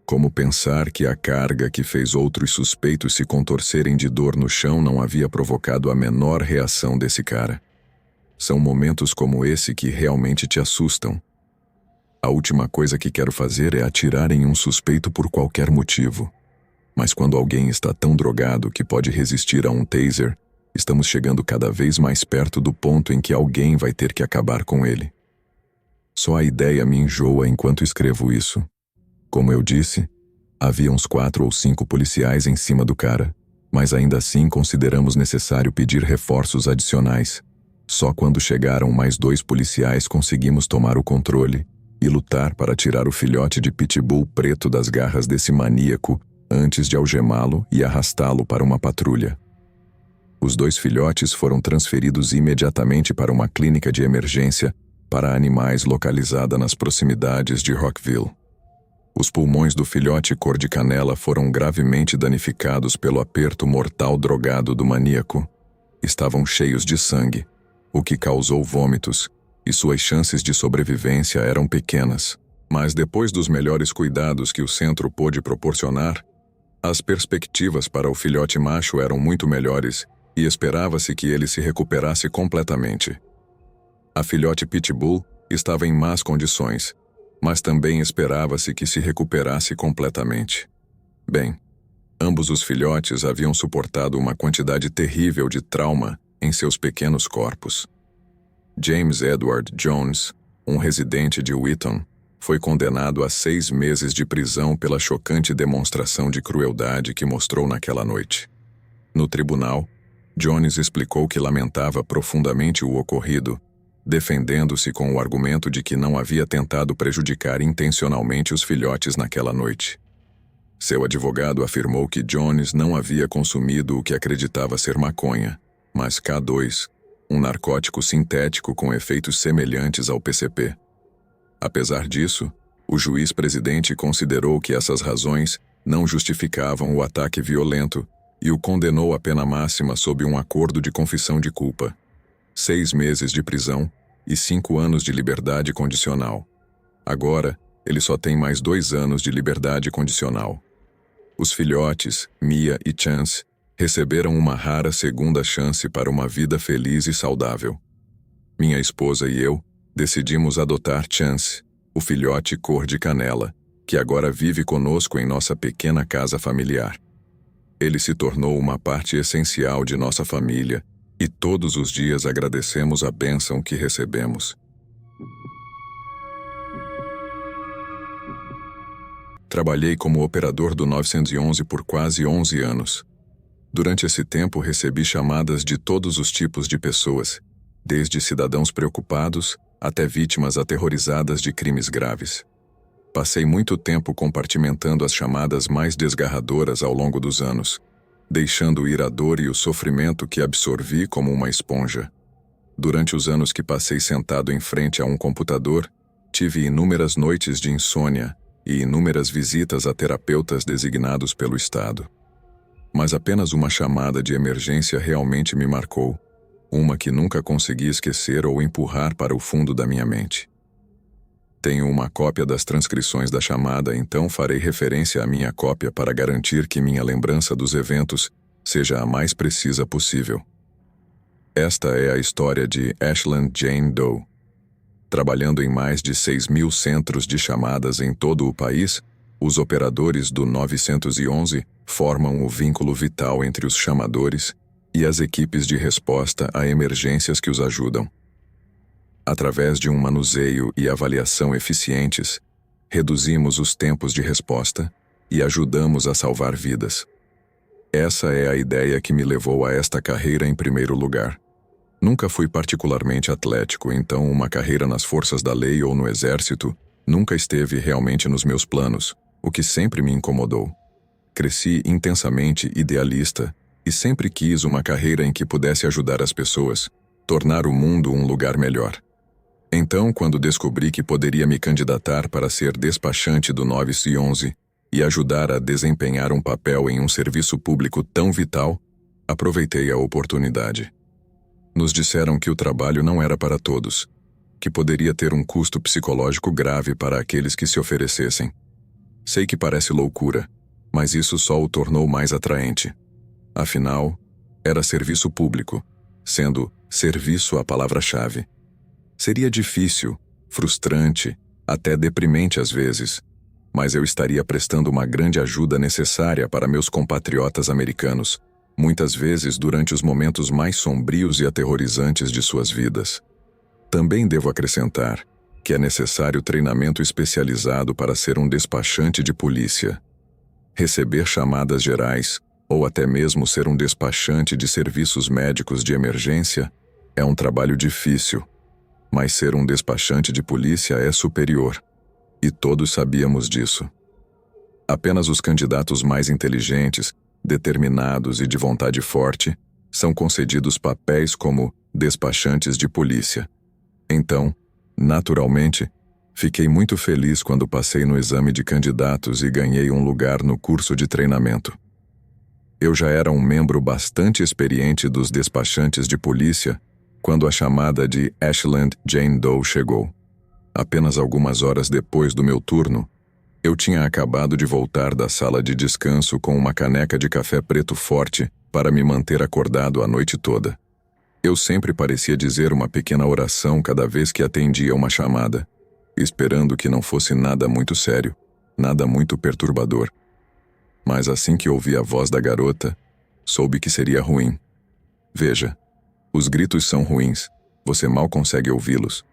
Como pensar que a carga que fez outros suspeitos se contorcerem de dor no chão não havia provocado a menor reação desse cara? São momentos como esse que realmente te assustam. A última coisa que quero fazer é atirar em um suspeito por qualquer motivo. Mas quando alguém está tão drogado que pode resistir a um taser, estamos chegando cada vez mais perto do ponto em que alguém vai ter que acabar com ele. Só a ideia me enjoa enquanto escrevo isso. Como eu disse, havia uns 4 ou 5 policiais em cima do cara, mas ainda assim consideramos necessário pedir reforços adicionais. Só quando chegaram mais 2 policiais conseguimos tomar o controle e lutar para tirar o filhote de pitbull preto das garras desse maníaco antes de algemá-lo e arrastá-lo para uma patrulha. Os 2 filhotes foram transferidos imediatamente para uma clínica de emergência para animais localizada nas proximidades de Rockville. Os pulmões do filhote cor de canela foram gravemente danificados pelo aperto mortal drogado do maníaco. Estavam cheios de sangue, o que causou vômitos, e suas chances de sobrevivência eram pequenas. Mas depois dos melhores cuidados que o centro pôde proporcionar, as perspectivas para o filhote macho eram muito melhores e esperava-se que ele se recuperasse completamente. A filhote pitbull estava em más condições, mas também esperava-se que se recuperasse completamente. Bem, ambos os filhotes haviam suportado uma quantidade terrível de trauma em seus pequenos corpos. James Edward Jones, um residente de Wheaton, foi condenado a 6 meses de prisão pela chocante demonstração de crueldade que mostrou naquela noite. No tribunal, Jones explicou que lamentava profundamente o ocorrido, defendendo-se com o argumento de que não havia tentado prejudicar intencionalmente os filhotes naquela noite. Seu advogado afirmou que Jones não havia consumido o que acreditava ser maconha, mas K2, um narcótico sintético com efeitos semelhantes ao PCP. Apesar disso, o juiz-presidente considerou que essas razões não justificavam o ataque violento e o condenou à pena máxima sob um acordo de confissão de culpa. 6 meses de prisão e 5 anos de liberdade condicional. Agora, ele só tem mais 2 anos de liberdade condicional. Os filhotes, Mia e Chance, receberam uma rara segunda chance para uma vida feliz e saudável. Minha esposa e eu decidimos adotar Chance, o filhote cor de canela, que agora vive conosco em nossa pequena casa familiar. Ele se tornou uma parte essencial de nossa família e todos os dias agradecemos a bênção que recebemos. Trabalhei como operador do 911 por quase 11 anos. Durante esse tempo recebi chamadas de todos os tipos de pessoas, desde cidadãos preocupados até vítimas aterrorizadas de crimes graves. Passei muito tempo compartimentando as chamadas mais desgarradoras ao longo dos anos, deixando ir a dor e o sofrimento que absorvi como uma esponja. Durante os anos que passei sentado em frente a um computador, tive inúmeras noites de insônia e inúmeras visitas a terapeutas designados pelo Estado. Mas apenas uma chamada de emergência realmente me marcou, uma que nunca consegui esquecer ou empurrar para o fundo da minha mente. Tenho uma cópia das transcrições da chamada, então farei referência à minha cópia para garantir que minha lembrança dos eventos seja a mais precisa possível. Esta é a história de Ashland Jane Doe. Trabalhando em mais de 6.000 centros de chamadas em todo o país, os operadores do 911 formam o vínculo vital entre os chamadores e as equipes de resposta a emergências que os ajudam. Através de um manuseio e avaliação eficientes, reduzimos os tempos de resposta e ajudamos a salvar vidas. Essa é a ideia que me levou a esta carreira em primeiro lugar. Nunca fui particularmente atlético, então uma carreira nas forças da lei ou no exército nunca esteve realmente nos meus planos, o que sempre me incomodou. Cresci intensamente idealista e sempre quis uma carreira em que pudesse ajudar as pessoas, tornar o mundo um lugar melhor. Então, quando descobri que poderia me candidatar para ser despachante do 911 e ajudar a desempenhar um papel em um serviço público tão vital, aproveitei a oportunidade. Nos disseram que o trabalho não era para todos, que poderia ter um custo psicológico grave para aqueles que se oferecessem. Sei que parece loucura, mas isso só o tornou mais atraente. Afinal, era serviço público, sendo serviço a palavra-chave. Seria difícil, frustrante, até deprimente às vezes, mas eu estaria prestando uma grande ajuda necessária para meus compatriotas americanos, muitas vezes durante os momentos mais sombrios e aterrorizantes de suas vidas. Também devo acrescentar que é necessário treinamento especializado para ser um despachante de polícia. Receber chamadas gerais, ou até mesmo ser um despachante de serviços médicos de emergência, é um trabalho difícil, mas ser um despachante de polícia é superior, e todos sabíamos disso. Apenas os candidatos mais inteligentes, determinados e de vontade forte são concedidos papéis como despachantes de polícia. Então, naturalmente, fiquei muito feliz quando passei no exame de candidatos e ganhei um lugar no curso de treinamento. Eu já era um membro bastante experiente dos despachantes de polícia quando a chamada de Ashland Jane Doe chegou. Apenas algumas horas depois do meu turno, eu tinha acabado de voltar da sala de descanso com uma caneca de café preto forte para me manter acordado a noite toda. Eu sempre parecia dizer uma pequena oração cada vez que atendia uma chamada, esperando que não fosse nada muito sério, nada muito perturbador. Mas assim que ouvi a voz da garota, soube que seria ruim. Veja, os gritos são ruins, você mal consegue ouvi-los.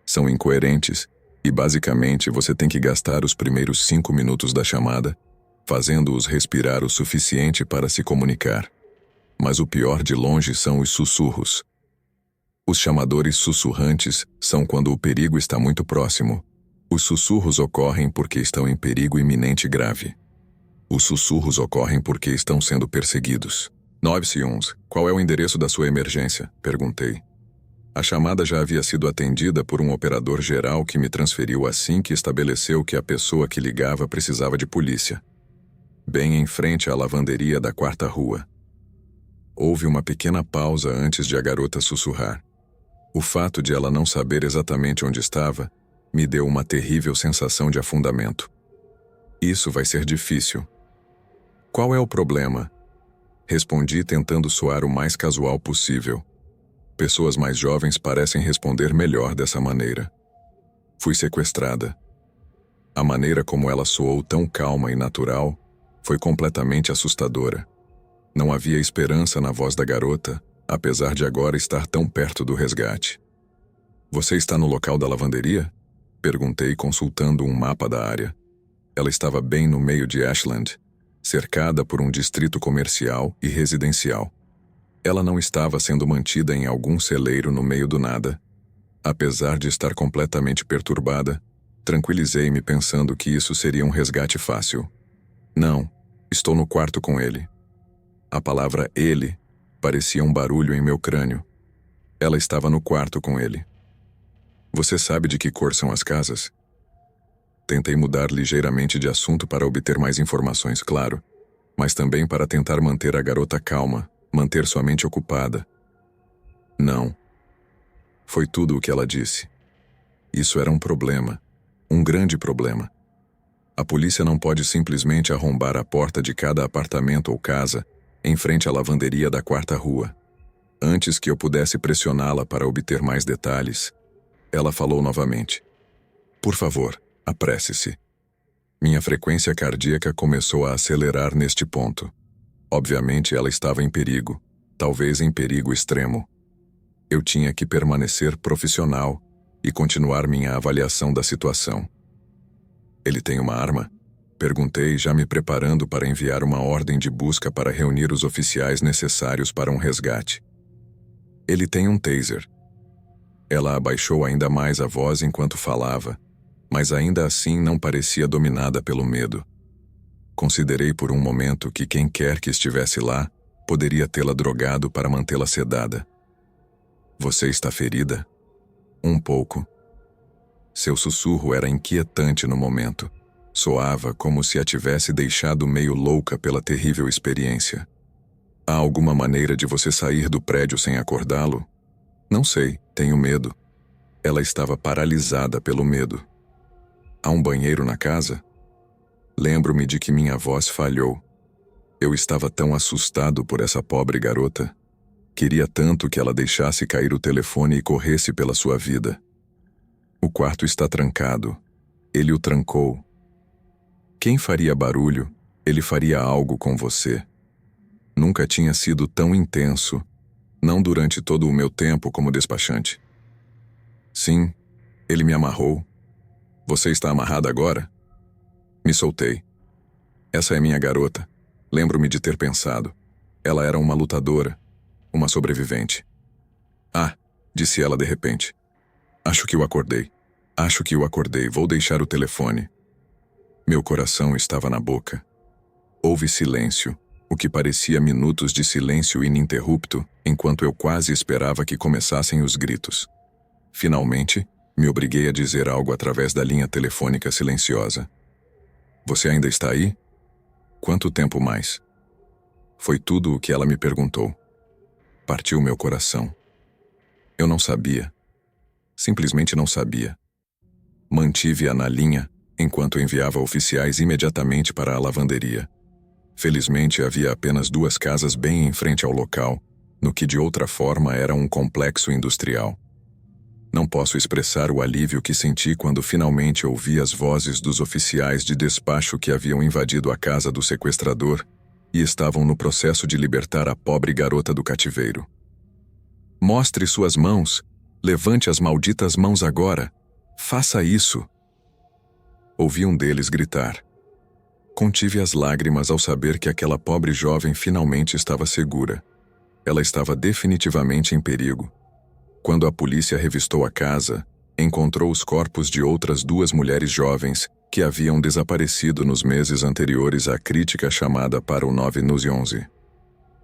São incoerentes e basicamente você tem que gastar os primeiros 5 minutos da chamada, fazendo-os respirar o suficiente para se comunicar. Mas o pior de longe são os sussurros. Os chamadores sussurrantes são quando o perigo está muito próximo. Os sussurros ocorrem porque estão em perigo iminente grave. Os sussurros ocorrem porque estão sendo perseguidos. 911, qual é o endereço da sua emergência? Perguntei. A chamada já havia sido atendida por um operador geral que me transferiu assim que estabeleceu que a pessoa que ligava precisava de polícia. Bem em frente à lavanderia da 4ª rua. Houve uma pequena pausa antes de a garota sussurrar. O fato de ela não saber exatamente onde estava me deu uma terrível sensação de afundamento. Isso vai ser difícil. Qual é o problema? Respondi tentando soar o mais casual possível. Pessoas mais jovens parecem responder melhor dessa maneira. Fui sequestrada. A maneira como ela soou tão calma e natural foi completamente assustadora. Não havia esperança na voz da garota, apesar de agora estar tão perto do resgate. Você está no local da lavanderia? Perguntei consultando um mapa da área. Ela estava bem no meio de Ashland, cercada por um distrito comercial e residencial. Ela não estava sendo mantida em algum celeiro no meio do nada. Apesar de estar completamente perturbada, tranquilizei-me pensando que isso seria um resgate fácil. Não, estou no quarto com ele. A palavra ele parecia um barulho em meu crânio. Ela estava no quarto com ele. Você sabe de que cor são as casas? Tentei mudar ligeiramente de assunto para obter mais informações, claro, mas também para tentar manter a garota calma, manter sua mente ocupada. Não. Foi tudo o que ela disse. Isso era um problema, um grande problema. A polícia não pode simplesmente arrombar a porta de cada apartamento ou casa em frente à lavanderia da 4ª rua. Antes que eu pudesse pressioná-la para obter mais detalhes, ela falou novamente. Por favor, apresse-se. Minha frequência cardíaca começou a acelerar neste ponto. Obviamente ela estava em perigo, talvez em perigo extremo. Eu tinha que permanecer profissional e continuar minha avaliação da situação. Ele tem uma arma? Perguntei, já me preparando para enviar uma ordem de busca para reunir os oficiais necessários para um resgate. Ele tem um taser. Ela abaixou ainda mais a voz enquanto falava, mas ainda assim não parecia dominada pelo medo. Considerei por um momento que quem quer que estivesse lá poderia tê-la drogado para mantê-la sedada. Você está ferida? Um pouco. Seu sussurro era inquietante no momento. Soava como se a tivesse deixado meio louca pela terrível experiência. Há alguma maneira de você sair do prédio sem acordá-lo? Não sei, tenho medo. Ela estava paralisada pelo medo. Há um banheiro na casa? Lembro-me de que minha voz falhou. Eu estava tão assustado por essa pobre garota. Queria tanto que ela deixasse cair o telefone e corresse pela sua vida. O quarto está trancado. Ele o trancou. Quem faria barulho, ele faria algo com você. Nunca tinha sido tão intenso, não durante todo o meu tempo como despachante. Sim, ele me amarrou. Você está amarrada agora? Me soltei. Essa é minha garota. Lembro-me de ter pensado. Ela era uma lutadora, uma sobrevivente. Ah, disse ela de repente. Acho que o acordei. Vou deixar o telefone. Meu coração estava na boca. Houve silêncio, o que parecia minutos de silêncio ininterrupto, enquanto eu quase esperava que começassem os gritos. Finalmente, me obriguei a dizer algo através da linha telefônica silenciosa. Você ainda está aí? Quanto tempo mais? Foi tudo o que ela me perguntou. Partiu meu coração. Eu não sabia. Simplesmente não sabia. Mantive-a na linha, enquanto enviava oficiais imediatamente para a lavanderia. Felizmente havia apenas 2 casas bem em frente ao local, no que de outra forma era um complexo industrial. Não posso expressar o alívio que senti quando finalmente ouvi as vozes dos oficiais de despacho que haviam invadido a casa do sequestrador e estavam no processo de libertar a pobre garota do cativeiro. Mostre suas mãos! Levante as malditas mãos agora! Faça isso! Ouvi um deles gritar. Contive as lágrimas ao saber que aquela pobre jovem finalmente estava segura. Ela estava definitivamente em perigo. Quando a polícia revistou a casa, encontrou os corpos de outras 2 mulheres jovens que haviam desaparecido nos meses anteriores à crítica chamada para o 911.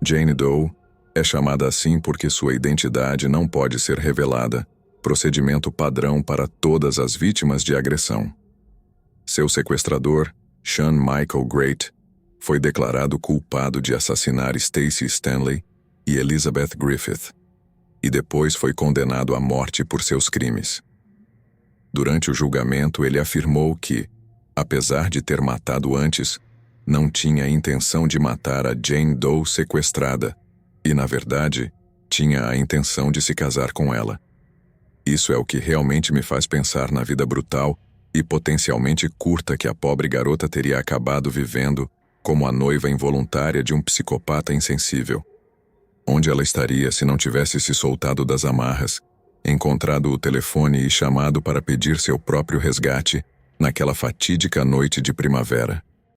Jane Doe é chamada assim porque sua identidade não pode ser revelada, procedimento padrão para todas as vítimas de agressão. Seu sequestrador, Sean Michael Great, foi declarado culpado de assassinar Stacey Stanley e Elizabeth Griffith, e depois foi condenado à morte por seus crimes. Durante o julgamento, ele afirmou que, apesar de ter matado antes, não tinha a intenção de matar a Jane Doe sequestrada e, na verdade, tinha a intenção de se casar com ela. Isso é o que realmente me faz pensar na vida brutal e potencialmente curta que a pobre garota teria acabado vivendo como a noiva involuntária de um psicopata insensível. Onde ela estaria se não tivesse se soltado das amarras, encontrado o telefone e chamado para pedir seu próprio resgate naquela fatídica noite de primavera?